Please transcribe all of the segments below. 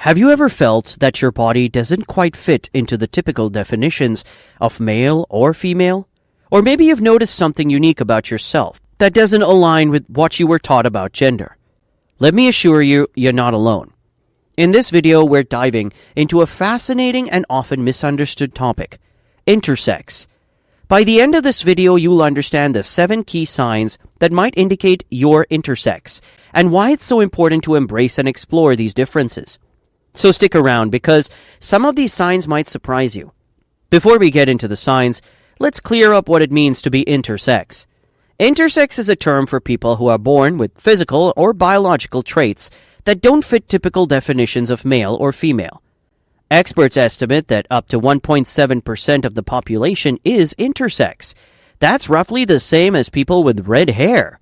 Have you ever felt that your body doesn't quite fit into the typical definitions of male or female? Or maybe you've noticed something unique about yourself that doesn't align with what you were taught about gender. Let me assure you, you're not alone. In this video, we're diving into a fascinating and often misunderstood topic, intersex. By the end of this video, you'll understand the 7 key signs that might indicate you're intersex and why it's so important to embrace and explore these differences. So stick around because some of these signs might surprise you. Before we get into the signs, let's clear up what it means to be intersex. Intersex is a term for people who are born with physical or biological traits that don't fit typical definitions of male or female. Experts estimate that up to 1.7% of the population is intersex. That's roughly the same as people with red hair.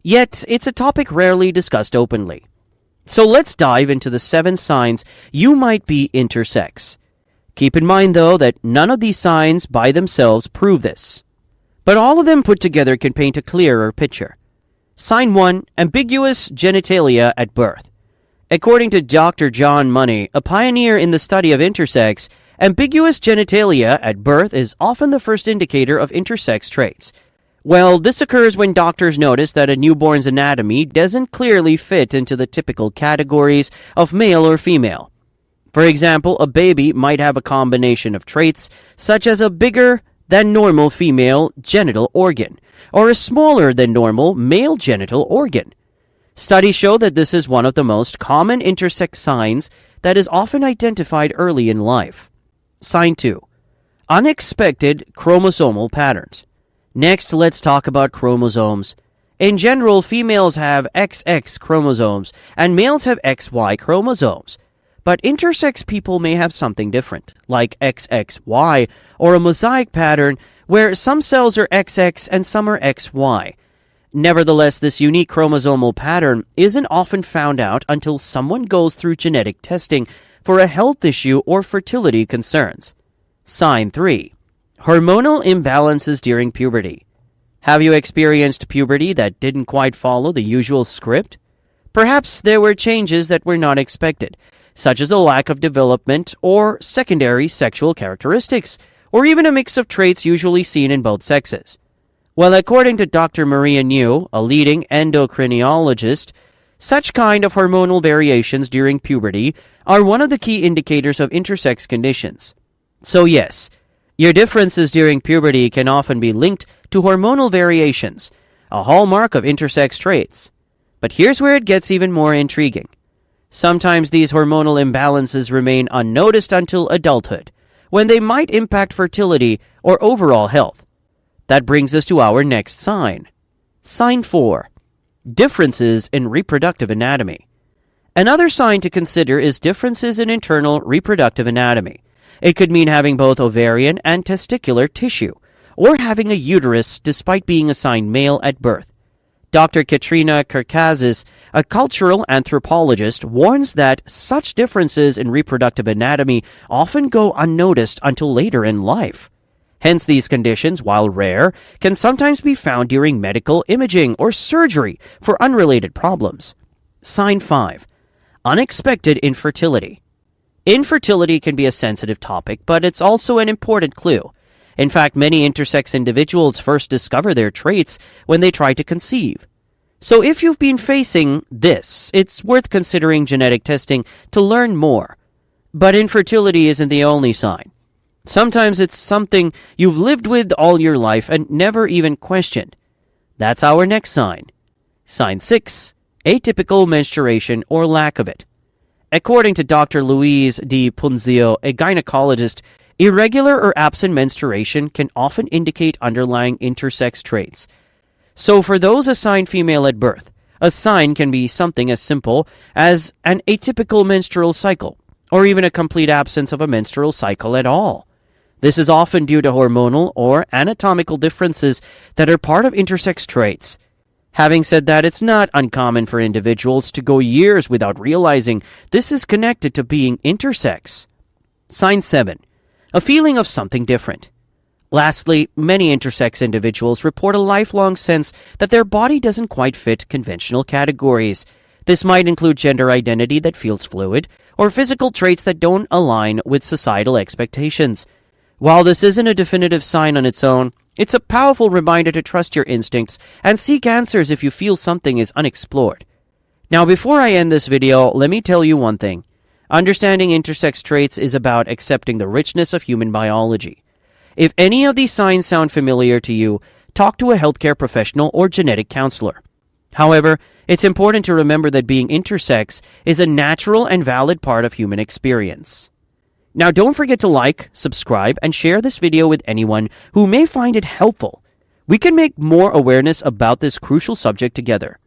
Yet, it's a topic rarely discussed openly. So let's dive into the 7 signs you might be intersex. Keep in mind, though, that none of these signs by themselves prove this. But all of them put together can paint a clearer picture. Sign 1, ambiguous genitalia at birth. According to Dr. John Money, a pioneer in the study of intersex, ambiguous genitalia at birth is often the first indicator of intersex traits. Well, this occurs when doctors notice that a newborn's anatomy doesn't clearly fit into the typical categories of male or female. For example, a baby might have a combination of traits such as a bigger than normal female genital organ or a smaller than normal male genital organ. Studies show that this is one of the most common intersex signs that is often identified early in life. Sign 2. Unexpected chromosomal patterns. Next, let's talk about chromosomes. In general, females have XX chromosomes and males have XY chromosomes. But intersex people may have something different, like XXY or a mosaic pattern where some cells are XX and some are XY. Nevertheless, this unique chromosomal pattern isn't often found out until someone goes through genetic testing for a health issue or fertility concerns. Sign 3. Hormonal imbalances during puberty. Have you experienced puberty that didn't quite follow the usual script? Perhaps there were changes that were not expected, such as a lack of development or secondary sexual characteristics, or even a mix of traits usually seen in both sexes. Well, according to Dr. Maria New, a leading endocrinologist, such kind of hormonal variations during puberty are one of the key indicators of intersex conditions. So yes, your differences during puberty can often be linked to hormonal variations, a hallmark of intersex traits. But here's where it gets even more intriguing. Sometimes these hormonal imbalances remain unnoticed until adulthood, when they might impact fertility or overall health. That brings us to our next sign. Sign 4. Differences in reproductive anatomy. Another sign to consider is differences in internal reproductive anatomy. It could mean having both ovarian and testicular tissue, or having a uterus despite being assigned male at birth. Dr. Katrina Karkazis, a cultural anthropologist, warns that such differences in reproductive anatomy often go unnoticed until later in life. Hence, these conditions, while rare, can sometimes be found during medical imaging or surgery for unrelated problems. Sign 5. Unexpected infertility. Infertility can be a sensitive topic, but it's also an important clue. In fact, many intersex individuals first discover their traits when they try to conceive. So if you've been facing this, it's worth considering genetic testing to learn more. But infertility isn't the only sign. Sometimes it's something you've lived with all your life and never even questioned. That's our next sign. Sign 6. Atypical menstruation or lack of it. According to Dr. Luis D. Punzio, a gynecologist, irregular or absent menstruation can often indicate underlying intersex traits. So for those assigned female at birth, a sign can be something as simple as an atypical menstrual cycle, or even a complete absence of a menstrual cycle at all. This is often due to hormonal or anatomical differences that are part of intersex traits. Having said that, it's not uncommon for individuals to go years without realizing this is connected to being intersex. Sign 7. A feeling of something different. Lastly, many intersex individuals report a lifelong sense that their body doesn't quite fit conventional categories. This might include gender identity that feels fluid, or physical traits that don't align with societal expectations. While this isn't a definitive sign on its own, it's a powerful reminder to trust your instincts and seek answers if you feel something is unexplored. Now, before I end this video, let me tell you one thing. Understanding intersex traits is about accepting the richness of human biology. If any of these signs sound familiar to you, talk to a healthcare professional or genetic counselor. However, it's important to remember that being intersex is a natural and valid part of human experience. Now, don't forget to like, subscribe, and share this video with anyone who may find it helpful. We can make more awareness about this crucial subject together.